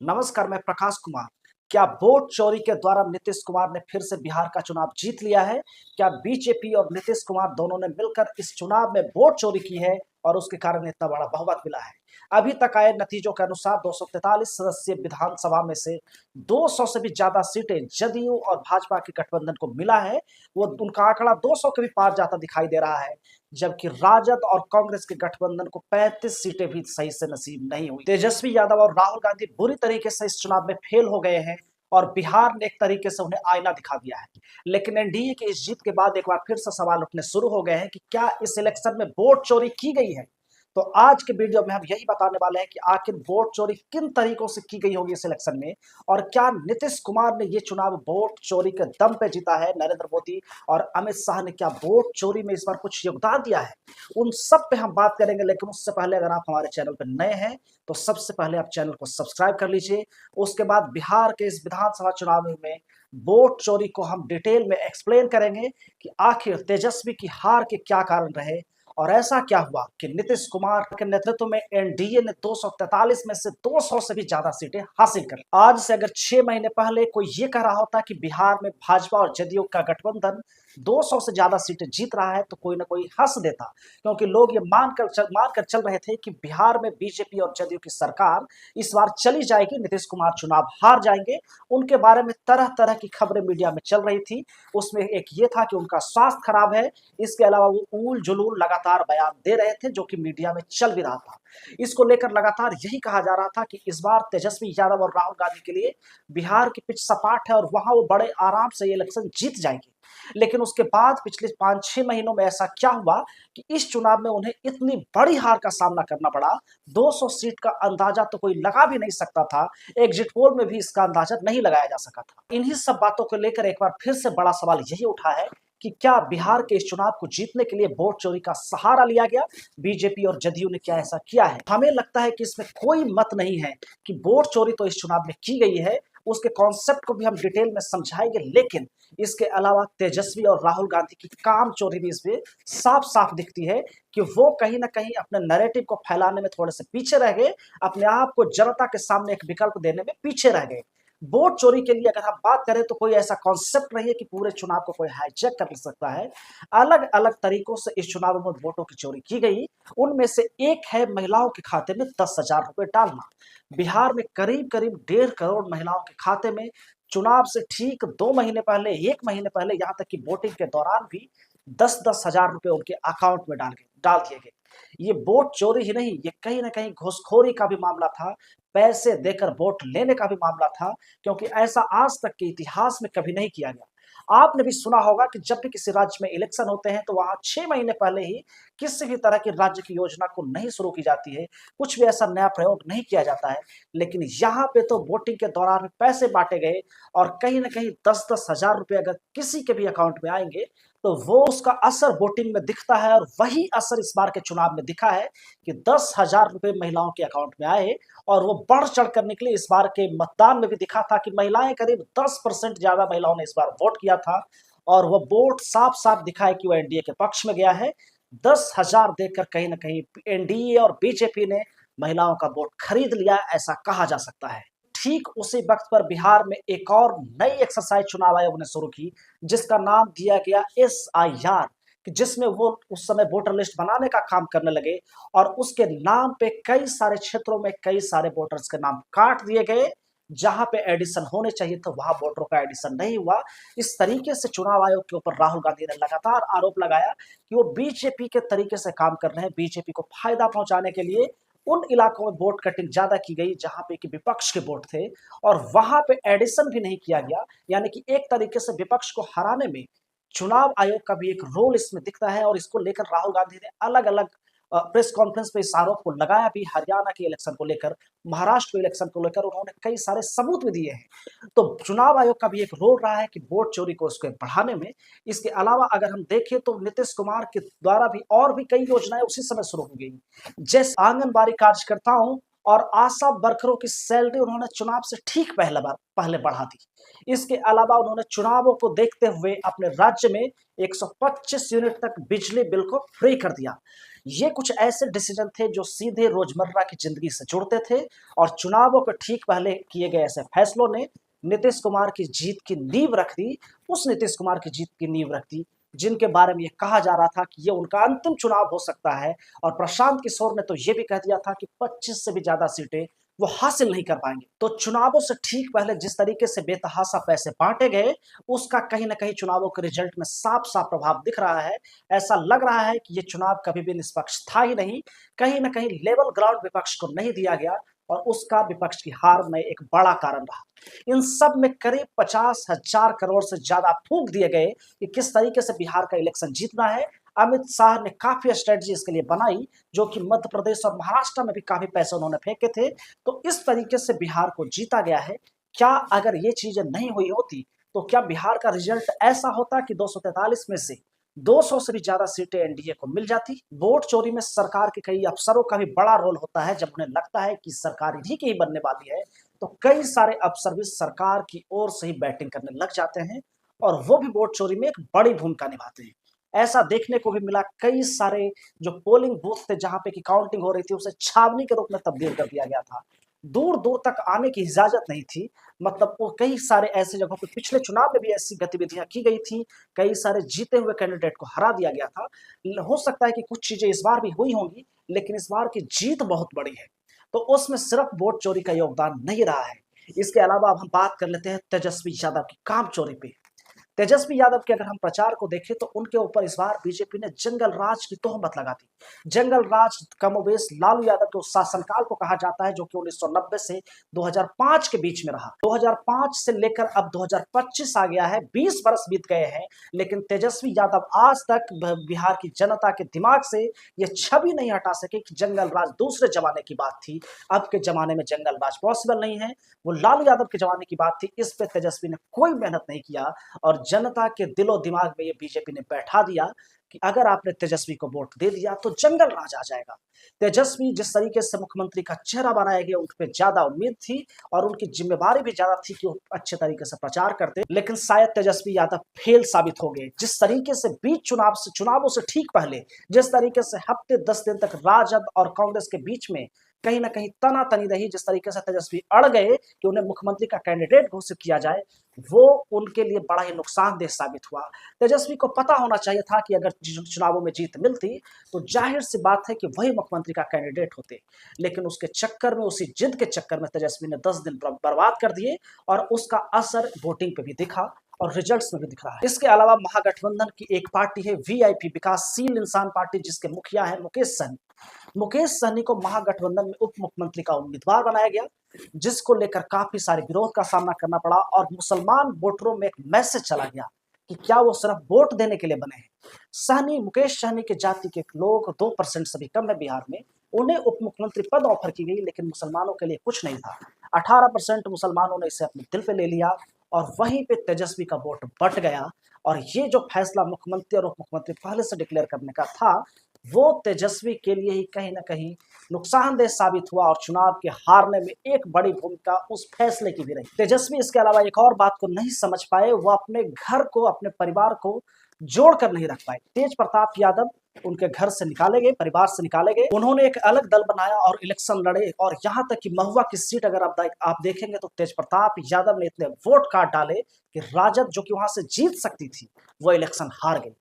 नमस्कार, मैं प्रकाश कुमार। क्या वोट चोरी के द्वारा नीतीश कुमार ने फिर से बिहार का चुनाव जीत लिया है? क्या बीजेपी और नीतीश कुमार दोनों ने मिलकर इस चुनाव में वोट चोरी की है और उसके कारण इतना बड़ा बहुमत मिला है? अभी तक आए नतीजों के अनुसार 243 सदस्यीय विधानसभा में से 200 से भी ज्यादा सीटें जदयू और भाजपा के गठबंधन को मिला है। वो उनका आंकड़ा 200 के भी पार जाता दिखाई दे रहा है, जबकि राजद और कांग्रेस के गठबंधन को 35 सीटें भी सही से नसीब नहीं हुई। तेजस्वी यादव और राहुल गांधी बुरी तरीके से इस चुनाव में फेल हो गए हैं और बिहार ने एक तरीके से उन्हें आईना दिखा दिया है। लेकिन एनडीए की इस जीत के बाद एक बार फिर से सवाल उठने शुरू हो गए हैं कि क्या इस इलेक्शन में वोट चोरी की गई है। तो आज के वीडियो में हम यही बताने वाले हैं कि आखिर वोट चोरी किन तरीकों से की गई होगी इस इलेक्शन में, और क्या नीतीश कुमार ने ये चुनाव वोट चोरी के दम पे जीता है, नरेंद्र मोदी और अमित शाह ने क्या वोट चोरी में इस बार कुछ योगदान दिया है। उन सब पे हम बात करेंगे, लेकिन उससे पहले अगर आप हमारे चैनल पर नए हैं तो सबसे पहले आप चैनल को सब्सक्राइब कर लीजिए। उसके बाद बिहार के इस विधानसभा चुनाव में वोट चोरी को हम डिटेल में एक्सप्लेन करेंगे कि आखिर तेजस्वी की हार के क्या कारण रहे और ऐसा क्या हुआ कि नीतीश कुमार के नेतृत्व में एनडीए ने 243 में से 200 से भी ज्यादा सीटें हासिल कर ली। आज से अगर 6 महीने पहले कोई ये कह रहा होता कि बिहार में भाजपा और जदयू का गठबंधन 200 से ज्यादा सीटें जीत रहा है तो कोई ना कोई हंस देता, क्योंकि लोग ये मान कर चल रहे थे कि बिहार में बीजेपी और जदयू की सरकार इस बार चली जाएगी, नीतीश कुमार चुनाव हार जाएंगे। उनके बारे में तरह तरह की खबरें मीडिया में चल रही थी। उसमें एक ये था कि उनका स्वास्थ्य खराब है, इसके अलावा वो ऊल जुलूल लगातार बयान दे रहे थे जो कि मीडिया में चल भी रहा था। इसको लेकर लगातार यही कहा जा रहा था कि इस बार तेजस्वी यादव और राहुल गांधी के लिए बिहार की पिच सपाट है और वहां वो बड़े आराम से ये इलेक्शन जीत जाएंगे। लेकिन उसके बाद पिछले 5-6 महीनों में ऐसा क्या हुआ कि इस चुनाव में उन्हें इतनी बड़ी हार का सामना करना पड़ा। 200 सीट का अंदाजा तो कोई लगा भी नहीं सकता था, एग्जिट पोल में भी इसका अंदाजा नहीं लगाया जा सका था। इन्हीं सब बातों को लेकर एक बार फिर से बड़ा सवाल यही उठा है कि क्या बिहार के इस चुनाव को जीतने के लिए वोट चोरी का सहारा लिया गया? बीजेपी और जदयू ने क्या ऐसा किया है? हमें लगता है कि इसमें कोई मत नहीं है कि वोट चोरी तो इस चुनाव में की गई है, उसके कॉन्सेप्ट को भी हम डिटेल में समझाएंगे। लेकिन इसके अलावा तेजस्वी और राहुल गांधी की काम चोरी भी इसमें साफ साफ दिखती है कि वो कहीं ना कहीं अपने नैरेटिव को फैलाने में थोड़े से पीछे रह गए, अपने आप को जनता के सामने एक विकल्प देने में पीछे रह गए। वोट चोरी के लिए अगर हम बात करें तो कोई ऐसा कॉन्सेप्ट नहीं है कि पूरे चुनाव को कोई हाईजैक कर सकता है। अलग अलग तरीकों से इस चुनाव में वोटों की चोरी की गई। उनमें से एक है महिलाओं के खाते में 10,000 रुपए डालना। बिहार में करीब करीब 1.5 करोड़ महिलाओं के खाते में चुनाव से ठीक 2 महीने पहले, 1 महीने पहले, यहाँ तक कि वोटिंग के दौरान भी 10-10 हजार रुपए उनके अकाउंट में डाल दिए गए। ये वोट चोरी ही नहीं, ये कहीं ना कहीं घूसखोरी का भी मामला था, पैसे देकर वोट लेने का भी मामला था, क्योंकि ऐसा आज तक के इतिहास में कभी नहीं किया गया। आपने भी सुना होगा कि जब भी किसी राज्य में इलेक्शन होते हैं तो वहां 6 महीने पहले ही किसी भी तरह की राज्य की योजना को नहीं शुरू की जाती है, कुछ भी ऐसा नया प्रयोग नहीं किया जाता है। लेकिन यहाँ पे तो वोटिंग के दौरान पैसे बांटे गए और कहीं ना कहीं 10-10 हजार रुपए अगर किसी के भी अकाउंट में आएंगे तो वो उसका असर वोटिंग में दिखता है। और वही असर इस बार के चुनाव में दिखा है कि 10,000 रुपए महिलाओं के अकाउंट में आए, और वो बढ़ चढ़ कर निकले। इस बार के मतदान में भी दिखा था कि महिलाएं करीब 10% ज्यादा महिलाओं ने इस बार वोट किया था, और वह वोट साफ साफ दिखा है कि वह एनडीए के पक्ष में गया है। 10,000 देकर कहीं ना कहीं एनडीए और बीजेपी ने महिलाओं का वोट खरीद लिया, ऐसा कहा जा सकता है। ठीक उसी वक्त पर बिहार में एक और नई एक्सरसाइज चुनाव आयोग ने शुरू की, जिसका नाम दिया गया SIR, जिसमें वो उस समय वोटर लिस्ट बनाने का काम करने लगे और उसके नाम पे कई सारे क्षेत्रों में कई सारे वोटर्स के नाम काट दिए गए। जहां पे एडिशन होने चाहिए था वहां वोटरों का एडिशन नहीं हुआ। इस तरीके से चुनाव आयोग के ऊपर राहुल गांधी ने लगातार आरोप लगाया कि वो बीजेपी के तरीके से काम कर रहे हैं, बीजेपी को फायदा पहुंचाने के लिए उन इलाकों में वोट कटिंग ज्यादा की गई जहां पे कि विपक्ष के वोट थे, और वहां पे एडिशन भी नहीं किया गया। यानी कि एक तरीके से विपक्ष को हराने में चुनाव आयोग का भी एक रोल इसमें दिखता है, और इसको लेकर राहुल गांधी ने अलग अलग प्रेस कॉन्फ्रेंस पे इस आरोप को लगाया भी। हरियाणा के इलेक्शन को लेकर, महाराष्ट्र के इलेक्शन को लेकर उन्होंने कई सारे सबूत भी दिए हैं। तो चुनाव आयोग का भी एक रोल रहा है कि वोट चोरी को उसको बढ़ाने में। इसके अलावा अगर हम देखें तो नीतीश कुमार के द्वारा भी और भी कई योजनाएं उसी समय शुरू हो गई, जैसे आंगनबाड़ी कार्यकर्ताओं और आशा वर्करों की सैलरी उन्होंने चुनाव से ठीक पहले बढ़ा दी। इसके अलावा उन्होंने चुनावों को देखते हुए अपने राज्य में 125 यूनिट तक बिजली बिल को फ्री कर दिया। ये कुछ ऐसे डिसीजन थे जो सीधे रोजमर्रा की जिंदगी से जुड़ते थे और चुनावों के ठीक पहले किए गए ऐसे फैसलों ने नीतीश कुमार की जीत की नींव रख दी। उस नीतीश कुमार की जीत की नींव रख दी जिनके बारे में ये कहा जा रहा था कि ये उनका अंतिम चुनाव हो सकता है, और प्रशांत किशोर ने तो ये भी कह दिया था कि 25 से भी ज्यादा सीटें वो हासिल नहीं कर पाएंगे। तो चुनावों से ठीक पहले जिस तरीके से बेतहाशा पैसे बांटे गए, उसका कहीं ना कहीं चुनावों के रिजल्ट में साफ साफ प्रभाव दिख रहा है। ऐसा लग रहा है कि ये चुनाव कभी भी निष्पक्ष था ही नहीं, कहीं ना कहीं लेवल ग्राउंड विपक्ष को नहीं दिया गया, और उसका विपक्ष की हार में एक बड़ा कारण रहा। इन सब में करीब 50,000 करोड़ से ज्यादा फूंक दिए गए कि किस तरीके से बिहार का इलेक्शन जीतना है। अमित शाह ने काफी स्ट्रेटजी इसके लिए बनाई, जो कि मध्य प्रदेश और महाराष्ट्र में भी काफी पैसे उन्होंने फेंके थे। तो इस तरीके से बिहार को जीता गया है। क्या अगर ये चीजें नहीं हुई होती तो क्या बिहार का रिजल्ट ऐसा होता कि 243 में से 200 से भी ज्यादा सीटें एनडीए को मिल जाती? वोट चोरी में सरकार के कई अफसरों का भी बड़ा रोल होता है। जब उन्हें लगता है कि सरकार इन्हीं की ही बनने वाली है, तो कई सारे अफसर भी सरकार की ओर से ही बैटिंग करने लग जाते हैं, और वो भी वोट चोरी में एक बड़ी भूमिका निभाते हैं। ऐसा देखने को भी मिला, कई सारे जो पोलिंग बूथ थे जहां पे की काउंटिंग हो रही थी, उसे छावनी के रूप में तब्दील कर दिया गया था। दूर दूर तक आने की इजाजत नहीं थी। मतलब वो कई सारे ऐसे जगहों पे पिछले चुनाव में भी ऐसी गतिविधियां की गई थी, कई सारे जीते हुए कैंडिडेट को हरा दिया गया था। हो सकता है कि कुछ चीजें इस बार भी हुई होंगी, लेकिन इस बार की जीत बहुत बड़ी है, तो उसमें सिर्फ वोट चोरी का योगदान नहीं रहा है। इसके अलावा अब हम बात कर लेते हैं तेजस्वी यादव की काम चोरी पे। तेजस्वी यादव के अगर हम प्रचार को देखें तो उनके ऊपर इस बार बीजेपी ने जंगल राज की तोहमत लगा दी। जंगल राज कमोबेश लालू यादव के उस शासनकाल को कहा जाता है जो कि 1990 से 2005 के बीच में रहा। 2005 से लेकर अब 2025 आ गया है, 20 वर्ष बीत गए हैं, लेकिन तेजस्वी यादव आज तक बिहार की जनता के दिमाग से ये छवि नहीं हटा सके कि जंगल राज दूसरे जमाने की बात थी, अब के जमाने में जंगल राज पॉसिबल नहीं है। वो लालू यादव के जमाने की बात थी, इस पे तेजस्वी ने कोई मेहनत नहीं किया, और जनता के दिलो दिमाग में ये बीजेपी ने बैठा दिया कि अगर आपने तेजस्वी को वोट दे दिया तो जंगल राज आ जाएगा। तेजस्वी जिस तरीके से मुख्यमंत्री का चेहरा बनाया गया, उन पे ज्यादा उम्मीद थी और उनकी जिम्मेवारी भी ज्यादा थी कि वो अच्छे तरीके से प्रचार करते, लेकिन शायद तेजस्वी यादव फेल साबित हो गए। जिस तरीके से बीच चुनावों से ठीक पहले जिस तरीके से हफ्ते 10 दिन तक राजद और कांग्रेस के बीच में कहीं ना कहीं तनातनी रही, जिस तरीके से तेजस्वी अड़ गए कि उन्हें मुख्यमंत्री का कैंडिडेट घोषित किया जाए, वो उनके लिए बड़ा ही नुकसानदेह साबित हुआ। तेजस्वी को पता होना चाहिए था कि अगर चुनावों में जीत मिलती तो जाहिर सी बात है कि वही मुख्यमंत्री का कैंडिडेट होते, लेकिन उसके चक्कर में, उसी जिद के चक्कर में तेजस्वी ने 10 दिन बर्बाद कर दिए, और उसका असर वोटिंग पे भी दिखा और रिजल्ट्स में भी दिख रहा है। इसके अलावा महागठबंधन की एक पार्टी है वीआईपी, विकासशील इंसान पार्टी, जिसके मुखिया है मुकेश सहनी। मुकेश सहनी को महागठबंधन में उप मुख्यमंत्री का उम्मीदवार बनाया गया, जिसको लेकर काफी सारे विरोध का सामना करना पड़ा, और मुसलमान वोटरों में एक मैसेज चला गया कि क्या वो सिर्फ वोट देने के लिए बने हैं। मुकेश सहनी के जाति के लोग 2% से भी कम है बिहार में, उन्हें उप मुख्यमंत्री पद ऑफर की गई, लेकिन मुसलमानों के लिए कुछ नहीं था। 18% मुसलमानों ने इसे अपने दिल पे ले लिया, और वहीं पे तेजस्वी का वोट बट गया। और ये जो फैसला मुख्यमंत्री और उप मुख्यमंत्री पहले से डिक्लेयर करने का था, वो तेजस्वी के लिए ही कहीं ना कहीं नुकसानदेह साबित हुआ, और चुनाव के हारने में एक बड़ी भूमिका उस फैसले की भी रही। तेजस्वी इसके अलावा एक और बात को नहीं समझ पाए, वो अपने घर को, अपने परिवार को जोड़ कर नहीं रख पाए। तेज प्रताप यादव उनके घर से निकाले गए, परिवार से निकाले गए, उन्होंने एक अलग दल बनाया और इलेक्शन लड़े, और यहाँ तक कि महुआ की सीट अगर आप देखेंगे तो तेज प्रताप यादव ने इतने वोट काट डाले कि राजद जो कि वहां से जीत सकती थी, वो इलेक्शन हार गई।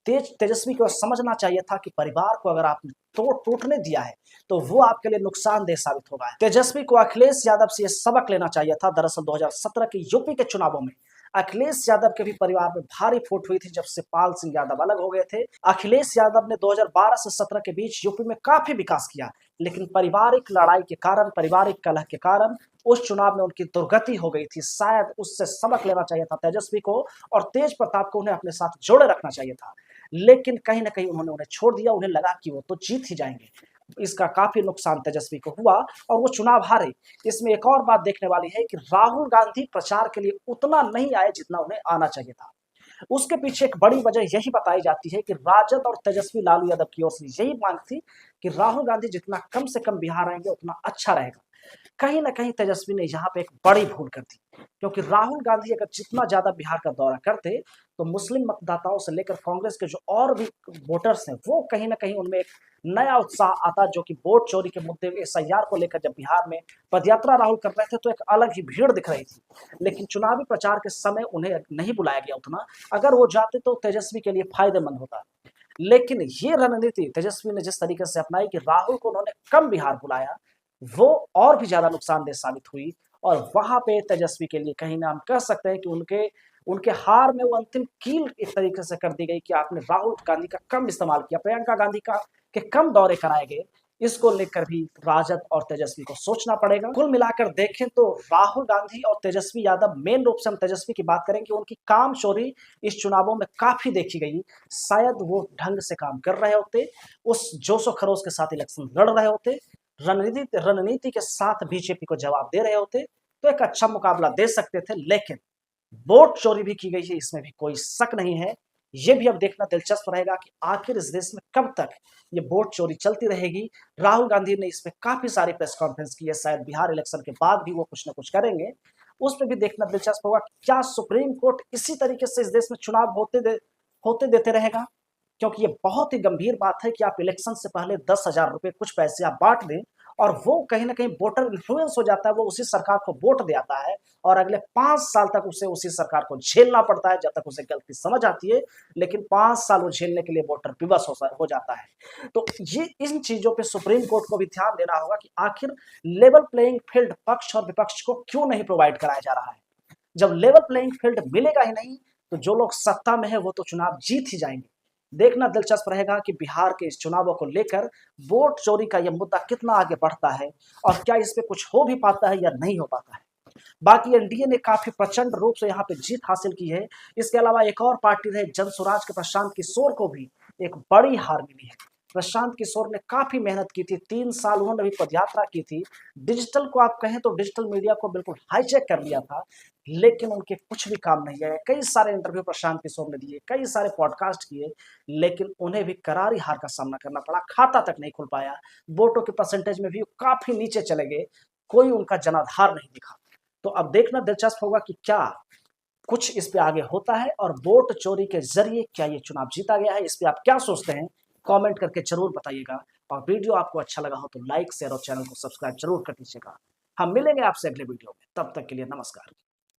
तेजस्वी को समझना चाहिए था कि परिवार को अगर आपने टूटने दिया है तो वो आपके लिए नुकसानदेह साबित होगा। तेजस्वी को अखिलेश यादव से यह सबक लेना चाहिए था। दरअसल 2017 के यूपी के चुनावों में अखिलेश यादव के भी परिवार में भारी फूट हुई थी जब शिवपाल सिंह यादव अलग हो गए थे। अखिलेश यादव ने 2012 से 17 के बीच यूपी में काफी विकास किया, लेकिन पारिवारिक लड़ाई के कारण, पारिवारिक कलह के कारण उस चुनाव में उनकी दुर्गति हो गई थी। शायद उससे सबक लेना चाहिए था तेजस्वी को, और तेज प्रताप को उन्हें अपने साथ जोड़े रखना चाहिए था, लेकिन कहीं ना कहीं उन्होंने उन्हें छोड़ दिया। उन्हें लगा कि वो तो जीत ही जाएंगे। इसका काफी नुकसान तेजस्वी को हुआ और वो चुनाव हारे। इसमें एक और बात देखने वाली है कि राहुल गांधी प्रचार के लिए उतना नहीं आए जितना उन्हें आना चाहिए था। उसके पीछे एक बड़ी वजह यही बताई जाती है कि राजद और तेजस्वी लालू यादव की ओर से यही मांग थी कि राहुल गांधी जितना कम से कम बिहार आएंगे उतना अच्छा रहेगा। कहीं न कहीं तेजस्वी ने यहाँ पे एक बड़ी भूल कर दी, क्योंकि राहुल गांधी अगर जितना ज़्यादा बिहार का दौरा करते, तो मुस्लिम मतदाताओं से लेकर कांग्रेस के जो और भी वोटर्स हैं, वो कहीं न कहीं उनमें एक नया उत्साह आता, जो कि वोट चोरी के मुद्दे एसआईआर को लेकर जब बिहार में पदयात्रा राहुल कर रहे थे, तो एक अलग ही भीड़ दिख रही थी। लेकिन चुनावी प्रचार के समय उन्हें नहीं बुलाया गया उतना, अगर वो जाते तो तेजस्वी के लिए फायदेमंद होता। लेकिन ये रणनीति तेजस्वी ने जिस तरीके से अपनाई कि राहुल को उन्होंने कम बिहार बुलाया, वो और भी ज्यादा नुकसानदेह साबित हुई। और वहां पे तेजस्वी के लिए कहीं ना हम कह सकते हैं कि उनके उनके हार में वो अंतिम कील एक तरीके से कर दी गई कि आपने राहुल गांधी का कम इस्तेमाल किया, प्रियंका गांधी का के कम दौरे कराए गए। इसको लेकर भी राजद और तेजस्वी को सोचना पड़ेगा। कुल मिलाकर देखें तो राहुल गांधी और तेजस्वी यादव, मेन रूप से हम तेजस्वी की बात करें कि उनकी काम चोरी इस चुनावों में काफी देखी गई। शायद वो ढंग से काम कर रहे होते, उस जोशो खरोश के साथ इलेक्शन लड़ रहे होते, रणनीति रणनीति के साथ बीजेपी को जवाब दे रहे होते, तो एक अच्छा मुकाबला दे सकते थे। लेकिन वोट चोरी भी की गई है, इसमें भी कोई शक नहीं है। ये भी अब देखना दिलचस्प रहेगा कि आखिर इस देश में कब तक ये वोट चोरी चलती रहेगी। राहुल गांधी ने इस पे काफी सारी प्रेस कॉन्फ्रेंस की है, शायद बिहार इलेक्शन के बाद भी वो कुछ ना कुछ करेंगे। उस पर भी देखना दिलचस्प होगा कि क्या सुप्रीम कोर्ट इसी तरीके से इस देश में चुनाव होते देते रहेगा। क्योंकि ये बहुत ही गंभीर बात है कि आप इलेक्शन से पहले 10,000 रुपए कुछ पैसे आप बांट दें, और वो कहीं ना कहीं वोटर इन्फ्लुएंस हो जाता है, वो उसी सरकार को वोट दे आता है, और अगले 5 साल तक उसे उसी सरकार को झेलना पड़ता है जब तक उसे गलती समझ आती है। लेकिन 5 साल वो झेलने के लिए वोटर विवश हो जाता है। तो ये इन चीजों पे सुप्रीम कोर्ट को भी ध्यान देना होगा कि आखिर लेवल प्लेइंग फील्ड पक्ष और विपक्ष को क्यों नहीं प्रोवाइड कराया जा रहा है। जब लेवल प्लेइंग फील्ड मिलेगा ही नहीं, तो जो लोग सत्ता में है वो तो चुनाव जीत ही जाएंगे। देखना दिलचस्प रहेगा कि बिहार के इस चुनावों को लेकर वोट चोरी का यह मुद्दा कितना आगे बढ़ता है, और क्या इस पे कुछ हो भी पाता है या नहीं हो पाता है। बाकी एनडीए ने काफी प्रचंड रूप से यहाँ पे जीत हासिल की है। इसके अलावा एक और पार्टी है जनसुराज के प्रशांत किशोर को भी एक बड़ी हार मिली है। प्रशांत किशोर ने काफी मेहनत की थी, 3 साल उन्होंने भी पदयात्रा की थी, डिजिटल को आप कहें तो डिजिटल मीडिया को बिल्कुल हाईचेक कर लिया था, लेकिन उनके कुछ भी काम नहीं आए। कई सारे इंटरव्यू प्रशांत किशोर ने दिए, कई सारे पॉडकास्ट किए, लेकिन उन्हें भी करारी हार का सामना करना पड़ा, खाता तक नहीं खुल पाया, वोटों के परसेंटेज में भी काफी नीचे चले गए, कोई उनका जनाधार नहीं दिखा। तो अब देखना दिलचस्प होगा कि क्या कुछ इस पे आगे होता है, और वोट चोरी के जरिए क्या ये चुनाव जीता गया है। इस पे आप क्या सोचते हैं, कमेंट करके जरूर बताइएगा। और वीडियो आपको अच्छा लगा हो तो लाइक, शेयर और चैनल को सब्सक्राइब जरूर कर दीजिएगा। हम मिलेंगे आपसे अगले वीडियो में, तब तक के लिए नमस्कार।